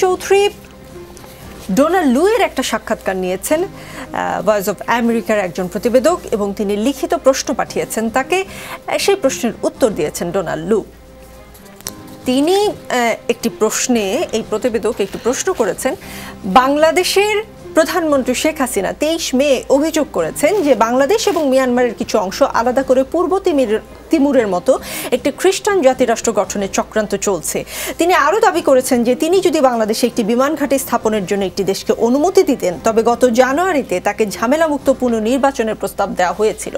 Chowdhury Donald লুয়ের একটা সাক্ষাৎকার নিয়েছেন ভয়েস অফ আমেরিকার একজন প্রতিবেদক, এবং তিনি লিখিত প্রশ্ন পাঠিয়েছেন তাকে। সেই প্রশ্নের উত্তর দিয়েছেন ডোনাল্ড লু। তিনি একটি প্রশ্নে, এই প্রতিবেদক একটি প্রশ্ন করেছেন, বাংলাদেশের প্রধানমন্ত্রী শেখ হাসিনা 23 মে অভিযোগ করেছেন যে বাংলাদেশ এবং মিয়ানমারের কিছু অংশ আলাদা করে পূর্ব তিমুরের মতো একটি খ্রিস্টান জাতিরাষ্ট্র গঠনের চক্রান্ত চলছে। তিনি আরও দাবি করেছেন যে তিনি যদি বাংলাদেশে একটি বিমান ঘাঁটি স্থাপনের জন্য একটি দেশকে অনুমতি দিতেন, তবে গত জানুয়ারিতে তাকে ঝামেলামুক্ত পুনর্নির্বাচনের প্রস্তাব দেওয়া হয়েছিল।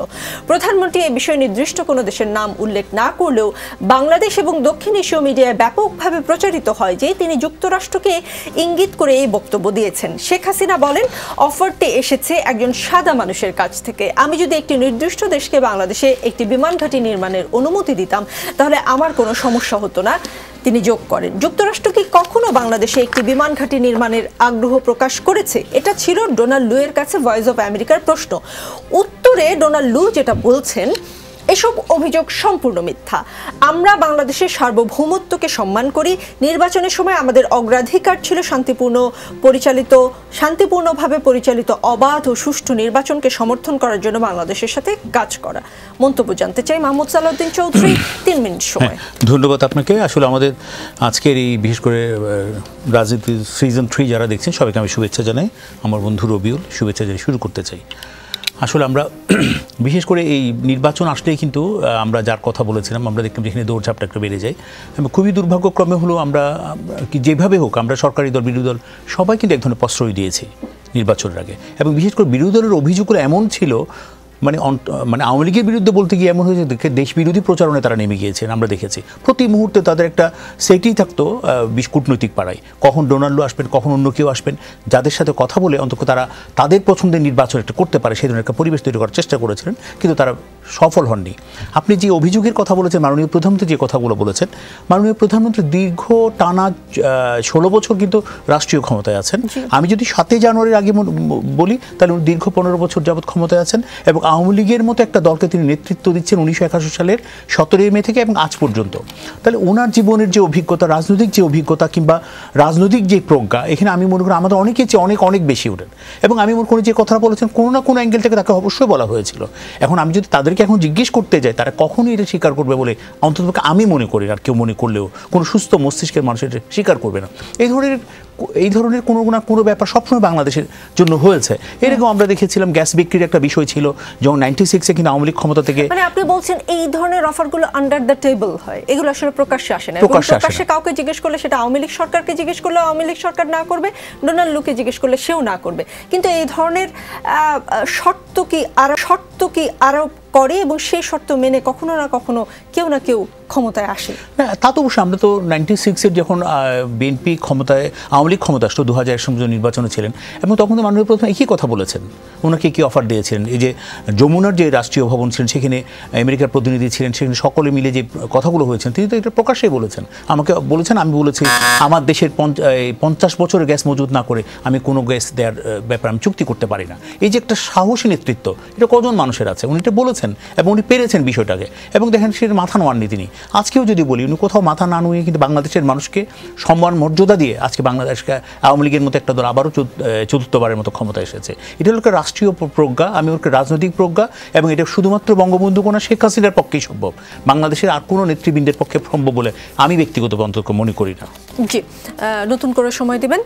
প্রধানমন্ত্রী এ বিষয়ে নির্দিষ্ট কোনো দেশের নাম উল্লেখ না করলেও বাংলাদেশ এবং দক্ষিণ এশীয় মিডিয়ায় ব্যাপকভাবে প্রচারিত হয় যে তিনি যুক্তরাষ্ট্রকে ইঙ্গিত করে এই বক্তব্য দিয়েছেন। শেখ হাসিনা বলেন, অফারটি এসেছে একজন সাদা মানুষের কাছ থেকে। আমি যদি একটি নির্দিষ্ট দেশকে বাংলাদেশে একটি বিমান ঘাঁটি নির্মাণের অনুমতি দিতাম তাহলে আমার কোনো সমস্যা হতো না। তিনি যোগ করেন, যুক্তরাষ্ট্র কি কখনো বাংলাদেশে একটি বিমান ঘাঁটি নির্মাণের আগ্রহ প্রকাশ করেছে? এটা ছিল ডোনাল্ড লুয়ের কাছে ভয়েস অফ আমেরিকার প্রশ্ন। উত্তরে ডোনাল্ড লু যেটা বলছেন, এসব অভিযোগ সম্পূর্ণ মিথ্যা। আমরা বাংলাদেশের সার্বভৌমত্বকে সম্মান করি। নির্বাচনের সময় আমাদের অগ্রাধিকার ছিল শান্তিপূর্ণভাবে পরিচালিত অবাধ ও সুষ্ঠু নির্বাচনকে সমর্থন করার জন্য বাংলাদেশের সাথে কাজ করা। মন্তব্য জানতে চাই মাহমুদ সালাউদ্দিন চৌধুরী, 3 মিনিট সময়। ধন্যবাদ আপনাকে। আসলে আমাদের আজকের এই বিশেষ করে রাজনীতি সিজন 3 যারা দেখছেন সবাইকে আমি শুভেচ্ছা জানাই। আমার বন্ধু রবিউল, শুভেচ্ছা জানিয়ে শুরু করতে চাই। আসলে আমরা বিশেষ করে এই নির্বাচন আসলেই কিন্তু আমরা যার কথা বলেছিলাম, আমরা দেখলাম যেখানে দৌড়ঝাপটা একটু বেড়ে যায়। খুবই দুর্ভাগ্যক্রমে হলো আমরা যেভাবে হোক, আমরা সরকারি দল বিরোধী দল সবাই কিন্তু এক ধরনের প্রশ্রয় দিয়েছি নির্বাচনের আগে। এবং বিশেষ করে বিরোধী দলের অভিযোগগুলো এমন ছিল, মানে আওয়ামী লীগের বিরুদ্ধে বলতে গিয়ে এমন হয়েছে দেশ বিরোধী প্রচারণায় তারা নেমে গিয়েছেন। আমরা দেখেছি প্রতি মুহূর্তে তাদের একটা সেটই থাকতো কূটনৈতিক পাড়ায়, কখন ডোনাল্ড আসবেন, কখন অন্য কেউ আসবেন, যাদের সাথে কথা বলে অন্তত তারা তাদের পছন্দের নির্বাচন একটা করতে পারে সেই ধরনের একটা পরিবেশ তৈরি করার চেষ্টা করেছিলেন, কিন্তু তারা সফল হননি। আপনি যে অভিযোগের কথা বলেছেন, মাননীয় প্রধানমন্ত্রী যে কথাগুলো বলেছেন, মাননীয় প্রধানমন্ত্রী দীর্ঘ টানা 16 বছর কিন্তু রাষ্ট্রীয় ক্ষমতায় আছেন। আমি যদি 7 জানুয়ারির আগে বলি তাহলে উনি দীর্ঘ 15 বছর যাবৎ ক্ষমতায় আছেন, এবং আওয়ামী লীগের মতো একটা দলকে তিনি নেতৃত্ব দিচ্ছেন 1981 সালের 17 মে থেকে এবং আজ পর্যন্ত। তাহলে ওনার জীবনের যে অভিজ্ঞতা, রাজনৈতিক যে অভিজ্ঞতা কিংবা রাজনৈতিক যে প্রজ্ঞা, এখানে আমি মনে করি আমাদের অনেকের চেয়ে অনেক বেশি ওঠেন। এবং আমি মনে করি যে কথাটা বলেছেন কোনো না কোনো অ্যাঙ্গেল থেকে তাকে অবশ্যই বলা হয়েছিল। এখন আমি যদি তাদেরকে এখন জিজ্ঞেস করতে যাই, তারা কখনোই এটা স্বীকার করবে বলে অন্ততপক্ষে আমি মনে করি, আর কেউ মনে করলেও কোনো সুস্থ মস্তিষ্কের মানুষ এটা স্বীকার করবে না। এই ধরনের কোনো না কোনো ব্যাপার সবসময় বাংলাদেশের জন্য হয়েছে। এরকম আমরা দেখেছিলাম গ্যাস বিক্রির একটা বিষয় ছিল, যখন 96-এ কিন্তু আওয়ামী লীগ ক্ষমতা থেকে। মানে আপনি বলছেন এই ধরনের অফারগুলো আন্ডার দ্য টেবল হয়, এগুলো আসলে প্রকাশ্যে আসে না। প্রকাশ্যে কাউকে জিজ্ঞেস করলে সেটা আওয়ামী লীগ সরকারকে জিজ্ঞেস করলে আওয়ামী লীগ সরকার না করবে, ডোনাল্ড লুকে জিজ্ঞেস করলে সেও না করবে। কিন্তু এই ধরনের শর্ত কি আরোপ করে এবং সেই শর্ত মেনে কখনো না কখনো কেউ না কেউ ক্ষমতায় আসে। তা তো অবশ্যই। আমরা তো 96-এর যখন বিএনপি ক্ষমতায়, আওয়ামী লীগ ক্ষমতা আসতো 2001 সালে নির্বাচনে ছিলেন, এবং তখন তো মাননীয় প্রধান একই কথা বলেছেন। ওনাকে কি অফার দিয়েছিলেন, এই যে যমুনার যে রাষ্ট্রীয় ভবন ছিলেন সেখানে আমেরিকার প্রতিনিধি ছিলেন, সেখানে সকলে মিলে যে কথাগুলো হয়েছেন তিনি তো এটা প্রকাশ্যেই বলেছেন। আমাকে বলেছেন, আমি বলেছি আমার দেশের 50 বছরের গ্যাস মজুত না করে আমি কোনো গ্যাস দেওয়ার ব্যাপারে আমি চুক্তি করতে পারি না। এই যে একটা সাহসী নেতৃত্ব, এটা কজন মানুষের আছে? উনি এটা বলেছেন এবং উনি পেরেছেন বিষয়টাকে, এবং দেখেন সে মাথা নোয়াননি তিনি। আজকেও যদি বলি, উনি কোথাও মাথা না নুয়ে কিন্তু বাংলাদেশের মানুষকে সম্মান মর্যাদা দিয়ে আজকে বাংলাদেশকে আওয়ামী লীগের মতো একটা দল আবারও চতুর্থবারের মতো ক্ষমতা এসেছে। এটা হলো একটা রাষ্ট্রীয় প্রজ্ঞা, আমি ওর রাজনৈতিক প্রজ্ঞা, এবং এটা শুধুমাত্র বঙ্গবন্ধু কোনা শেখ হাসিনার পক্ষেই সম্ভব, বাংলাদেশের আর কোনো নেতৃবৃন্দের পক্ষে সম্ভব বলে আমি ব্যক্তিগত অন্তত মনে করি না। জি, নতুন করে সময় দিবেন।